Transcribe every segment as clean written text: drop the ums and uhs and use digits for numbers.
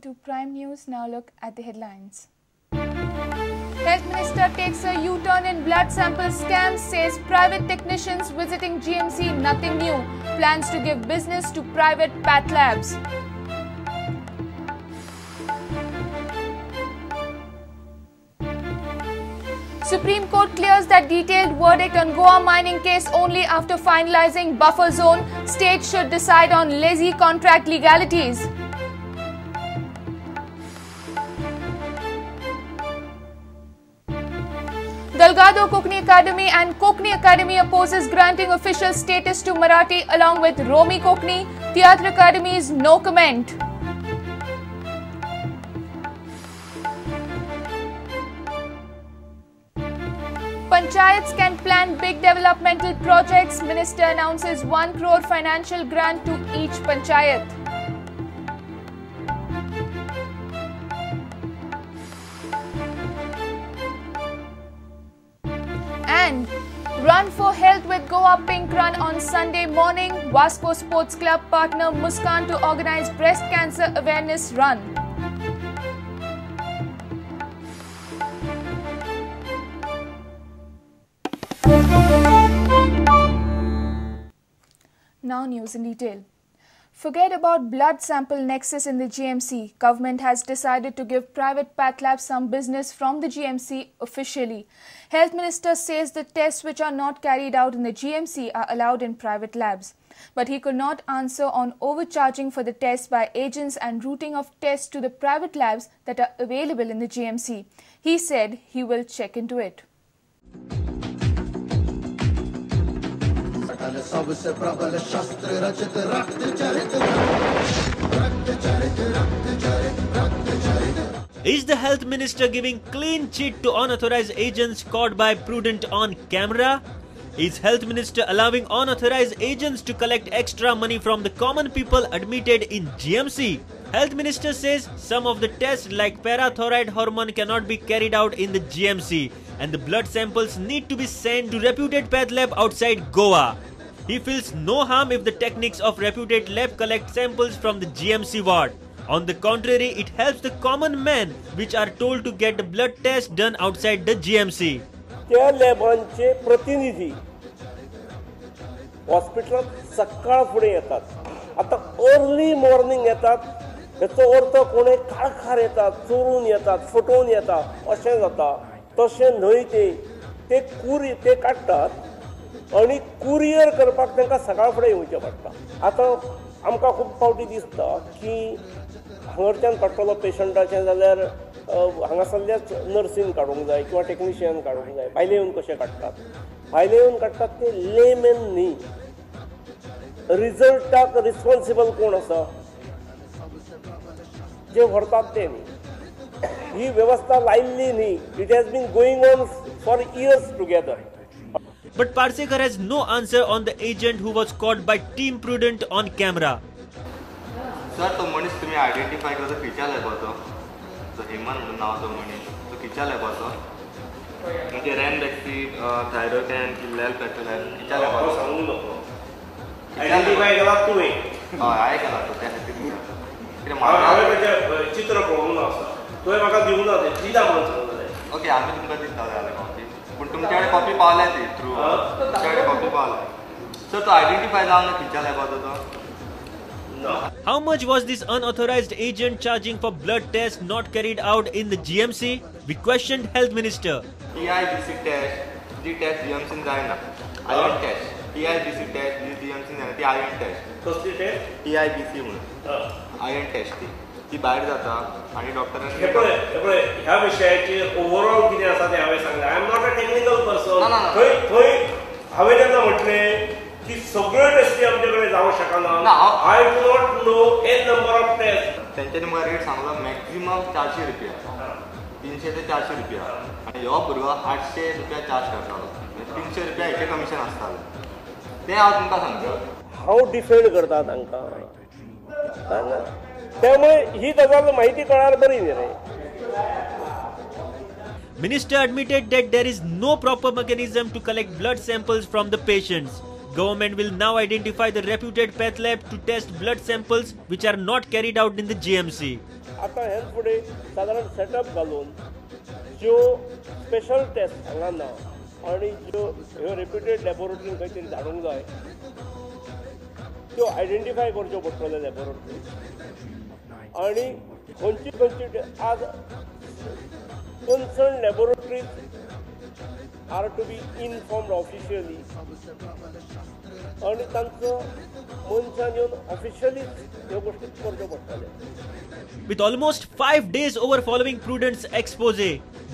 to Prime News. Now look at the headlines. Health Minister takes a U-turn in blood sample scam, says private technicians visiting GMC nothing new. Plans to give business to private path labs. Supreme Court clears that detailed verdict on Goa mining case only after finalizing buffer zone. State should decide on lazy contract legalities. Delgado Kokni Academy and Kokni Academy opposes granting official status to Marathi along with Romi Kokni. Theatre Academies no comment. Panchayats can plan big developmental projects. Minister announces 1 crore financial grant to each Panchayat. And Run for Health with Goa Pink Run on Sunday morning. Vasco Sports Club partner Muskan to organize breast cancer awareness run. Now news in detail. Forget about blood sample nexus in the GMC. Government has decided to give private path labs some business from the GMC officially. Health Minister says the tests which are not carried out in the GMC are allowed in private labs. But he could not answer on overcharging for the tests by agents and routing of tests to the private labs that are available in the GMC. He said he will check into it. Is the Health Minister giving clean chit to unauthorized agents caught by Prudent on camera? Is Health Minister allowing unauthorized agents to collect extra money from the common people admitted in GMC? Health Minister says some of the tests like parathyroid hormone cannot be carried out in the GMC and the blood samples need to be sent to reputed path lab outside Goa. He feels no harm if the techniques of reputed lab collect samples from the GMC ward. On the contrary, it helps the common man which are told to get the blood test done outside the GMC. त्या लॅबांचे प्रतिनिधी हॉस्पिटलात सकाळ फुडें येतात. आता early morning येतात. हेचो अर्थ कोणे काळखार येतात, चोरून येतात, फटोवन येतात अशें जाता. तशें न्हय ते काडटात आणि कुरियर करपाक तांकां सकाळ फुडें येवचें पडटा. आतां आमकां खूब फावटी दिसता की हांगच्यान काडटलो पेशंटाचें जाल्यार हांगासरल्याच नर्सीन काडूंक जाय किंवा टेक्निशियन काडूंक जाय. भायले येवन कशें काडटात? भायले येवन काडटात ते लेमॅन न्ही. रिजल्टाक रिस्पॉन्सिबल कोण आसा? जे व्हरतात ते न्ही. ही वेवस्था लायिल्ली न्ही. It has been going on for years together. But Parsekar has no answer on the agent who was caught by Team Prudent on camera. Sir तो मनीस तुम्ही आयडेंटिफाय करता खंयच्या लॅबाचो? तो हेमंत म्हणून नांवाचो मनीस. तो खंयच्या लॅबाचो? म्हणजे रॅमडेक्सिड, थायरोकॅन, किल्लॅल पेट्रोलॅल खंयच्या लॅबाचो? सांगूंक नको. आयडेंटिफाय केला तुवें? हय हांवें केला तो त्या खातीर. हांवें तेजें चित्र पळोवंक ना आसा. तुवें म्हाका दिवंक ना तें. दिता म्हणून सांगूंक जाय. ओके आमी तुमकां दिता जाल्यार कॉपी. पूण तुमचे कडेन कॉपी पावल्या ती थ्रू. तुमचे कडेन कॉपी पावल्या. सर तो आयडेंटिफाय जावन खंयच्या लॅबाचो तो? How much was this unauthorized agent charging for blood tests not carried out in the GMC? We questioned Health Minister. TIBC test, जी टेस्ट GMC जायना. Iron test. TIBC टेस्ट जी GMC जायना ती iron test. कसली test? TIBC म्हणून. Iron test ती भायर जाता आनी डॉक्टरांनी हे पळय ह्या विशयाचेर ओवरऑल कितें आसा तें हांवें सांगलें. I am not a technical person. थंय हांवें तेन्ना म्हटलें की सगळ्यो टेस्टी आमचे कडेन जावंक शकना. I do not know n number of test. तेंच्यांनी म्हाका रेट सांगलो मॅक्झिमम 400 रुपया. 300 ते 400 रुपया. आनी हो भुरगो 800 रुपया चार्ज करतालो. 300 रुपया हेचें कमिशन आसतालें. तें हांव तुमकां सांगता. हांव डिफेंड करता तांकां. त्यामुळे ही गजाल माहिती कळल्यार बरी न्ही रे. Minister admitted that there is no proper mechanism to collect blood samples from the patients. Government will now identify the reputed path lab to test blood samples which are not carried out in the GMC. आतां हे फुडें सादारण setup घालून ज्यो special test हांगा ना आनी ज्यो ह्यो रेप्युटेड लॅबोरेटरीन खंय तरी धाडूंक जाय त्यो आयडेंटिफाय करच्यो पडटल्यो लॅबोरेटरी आनी खंयची आज concerned laboratories are to be informed officially आणि तांचो मनशान येवन ऑफिशियली ह्यो गोष्टी करच्यो पडटल्यो. With almost 5 days over following Prudent's expose,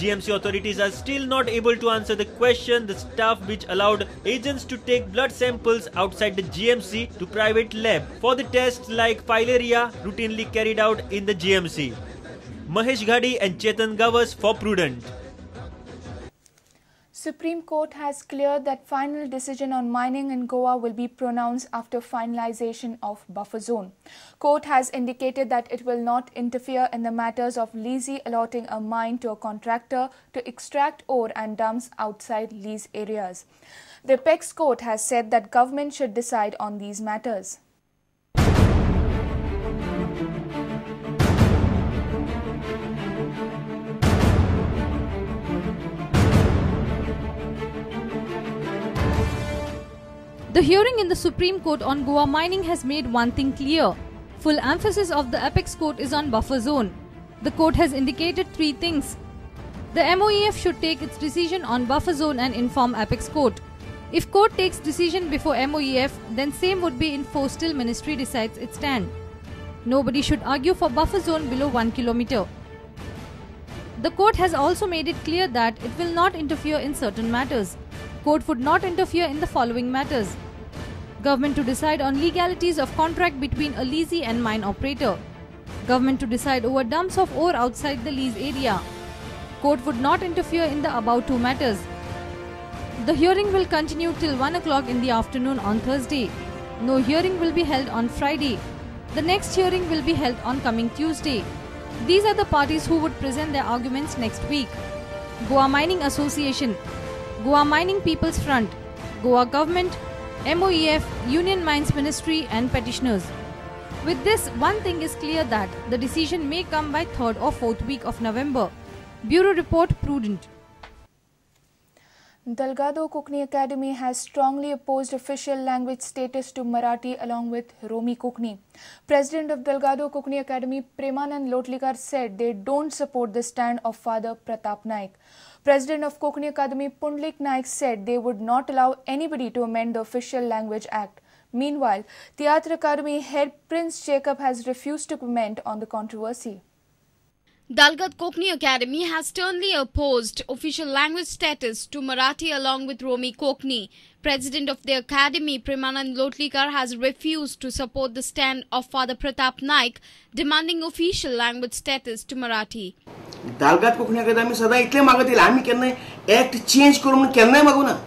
GMC authorities are still not able to answer the question the staff which allowed agents to take blood samples outside the GMC to private lab for the tests like filaria routinely carried out in the GMC. Mahesh Ghadi and Chetan Gavas for Prudent. Supreme Court has cleared that final decision on mining in Goa will be pronounced after finalization of buffer zone. Court has indicated that it will not interfere in the matters of lessee allotting a mine to a contractor to extract ore and dumps outside lease areas. The Apex Court has said that government should decide on these matters. The hearing in the Supreme Court on Goa mining has made one thing clear. Full emphasis of the Apex Court is on buffer zone. The court has indicated three things. The MOEF should take its decision on buffer zone and inform Apex Court. If court takes decision before MOEF, then same would be enforced till ministry decides its stand. Nobody should argue for buffer zone below 1 kilometer. The court has also made it clear that it will not interfere in certain matters. Court would not interfere in the following matters. Government to decide on legalities of contract between a lessee and mine operator. Government to decide over dumps of ore outside the lease area. Court would not interfere in the above two matters. The hearing will continue till 1 o'clock in the afternoon on Thursday. No hearing will be held on Friday. The next hearing will be held on coming Tuesday. These are the parties who would present their arguments next week. Goa Mining Association, Goa Mining People's Front, Goa Government, MOEF, Union Mines Ministry and petitioners. With this, one thing is clear that the decision may come by 3rd or 4th week of November. Bureau Report, Prudent. Dalgado Kokni Academy has strongly opposed official language status to Marathi along with Romi Kokni. President of Dalgado Kokni Academy, Premanand Lotlikar, said they don't support the stand of Father Pratap Naik. President of Kokni Academy, Pundlik Naik, said they would not allow anybody to amend the Official Language Act. Meanwhile, Theatre Academy head Prince Jacob has refused to comment on the controversy. Dalgat Kokni Academy has sternly opposed official language status to Marathi along with Romi Kokni. President of the Academy, Premanand Lotlikar, has refused to support the stand of Father Pratap Naik, demanding official language status to Marathi. Dalgat Kokni Academy सदा इतले मागत येईल आम्ही केन्ना act change करून केन्नाय मागू ना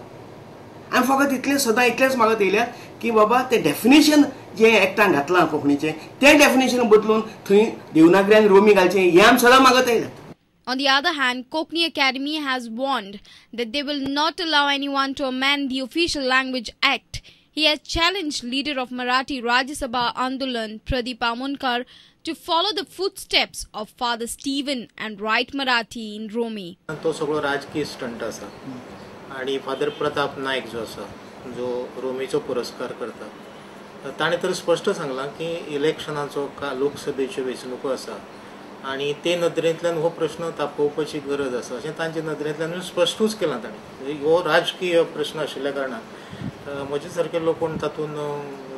आम्ही फकत इतले सदा इतलेच मागत येयल्या की बाबा ते डेफिनेशन जे ऍक्टान घातला कोंकणीचे ते डेफिनेशन बदलून थंय देवनागरी आनी रोमी घालचे हे आमी सदा मागत येयल्या. On the other hand, Kokni Academy has warned that they will not allow anyone to amend the Official Language Act. He has challenged leader of Marathi Rajya Sabha Andolan, Pradeep Amonkar, to follow the footsteps of Father Stephen and write Marathi in Romi. तो सगळो राजकीय stunt आसा आणि father Pratap नायक जो आसा जो रोमीचो पुरस्कार करता ताणें तर स्पष्ट सांगलां की इलेक्शनाचो लोकसभेच्यो वेंचणुको आसा आणि ते नदरेंतल्यान हो प्रश्न तापोवपाची गरज आसा अशें तांचे नदरेंतल्यान स्पश्टूच केलां ताणें. हो राजकीय प्रश्न आशिल्ल्या कारणान म्हजे सारके लोक कोण तातूंत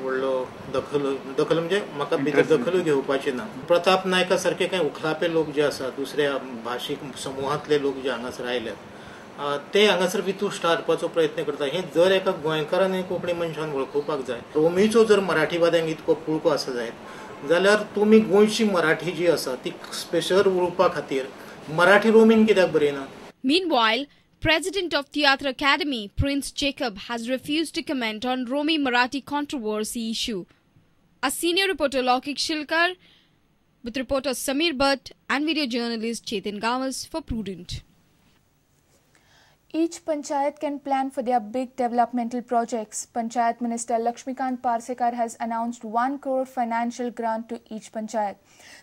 व्हडलो दखल म्हणजे म्हाका भितर दखल घेवपाची ना. प्रताप नायका सारके कांय उखलापे लोक जे आसा दुसऱ्या भाशीक समूहांतले लोक जे हांगासर आयल्यात ते हांगासर वितुश्ट हाडपाचो प्रयत्न करता. हे जर एका गोंयकारान हे कोंकणी मनशान वळखुपाक जाय. रोमीचो जर मराठीवाद्यांक इतको पुळको आसा जायत जाल्यार तुमी गोंयची मराठी जी आसा ती स्पेशल उरपा खातीर मराठी रोमीन कित्याक बरयना. Meanwhile, President of Theatre Academy, Prince Jacob, has refused to comment on Romi Marathi controversy issue. A senior reporter Lokik Shilkar with reporters Samir Bhatt and video journalist Chetan Gavas for Prudent. Each Panchayat can plan for their big developmental projects. Panchayat Minister Lakshmikant Parsekar has announced 1 crore financial grant to each Panchayat.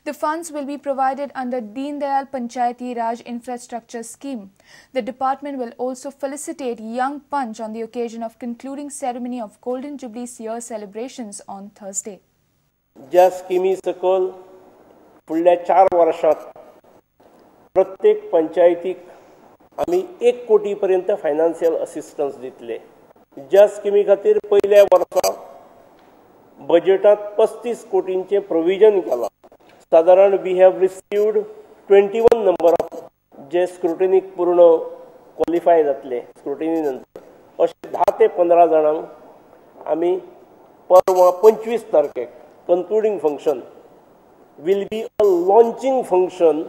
The funds will be provided under Deen Dayal Panchayati Raj Infrastructure Scheme. The department will also felicitate young Panch on the occasion of concluding ceremony of Golden Jubilee Year celebrations on Thursday. ज्या स्किमी सकल फुडल्या 4 वर्षांत प्रत्येक पंचायतीक आमी 1 कोटी पर्यंत फायनान्शियल असिस्टन्स दितले. ज्या स्किमी खातीर पयल्या वर्सा बजेटात 35 कोटींचे प्रोविजन केला. साधारण we have received 21 number of जे स्क्रुटिनीक पूर्ण क्वॉलिफाय जातले. स्क्रुटिनी नंतर अशे 10 ते 15 जाणांक आमी परवा 25 तारखेक concluding function will be a launching function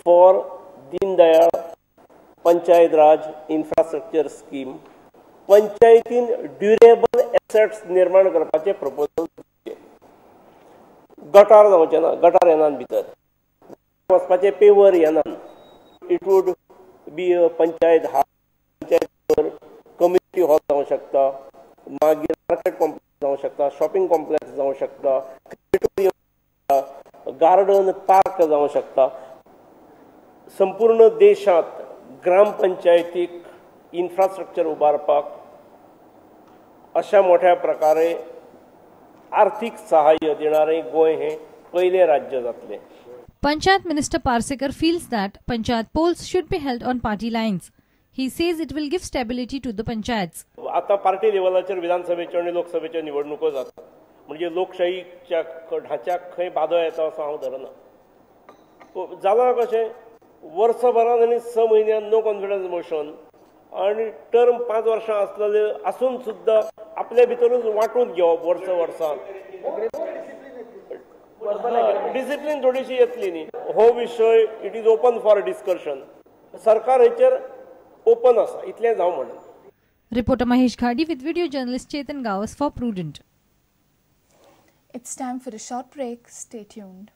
for Deen Dayal Panchayat Raj Infrastructure Scheme. पंचायतीन ड्युरेबल एसेट्स निर्माण करपाचे प्रपोजल. गटार जावचे ना, गटार येनात भितर वचपाचे पेवर येनात. It would be a panchayat hall, panchayat community hall जावं शकता, मागीर मार्केट कॉम्प्लेक्स जावं शकता, शॉपिंग कॉम्प्लेक्स जावं शकता, क्रिएटोरियम, गार्डन, पार्क जावं शकता. संपूर्ण देशात ग्रामपंचायतीक इन्फ्रास्ट्रक्चर उबारपाक अशा मोठ्या प्रकारे आर्थिक सहाय्य देणारे गोय हे पहिले राज्य जातले. Panchayat Minister Parsekar feels that Panchayat polls should be held on party lines. He says it will give stability to the Panchayats. आता पार्टी लेवलाचेर विधानसभेच्यो आणि लोकसभेच्यो निवडणुको जातात. म्हणजे लोकशाहीच्या ढाच्याक खंय बादो येता असो हांव धरना. जालां कशें वर्सभरान आनी 6 म्हयन्यान नो कॉन्फिडन्स मोशन आणि टर्म 5 वर्सां आसलेले आसून सुद्दां आपल्या भितरूच वांटून घेवप वर्सान. डिसिप्लीन थोडीशी येतली न्ही. हो विशय it is open for discussion. सरकार हेचेर ओपन आसा, इतलें जावं म्हणून. Reporter Mahesh Ghadi with video journalist Chetan Gawas for Prudent. It's time for a short break. Stay tuned.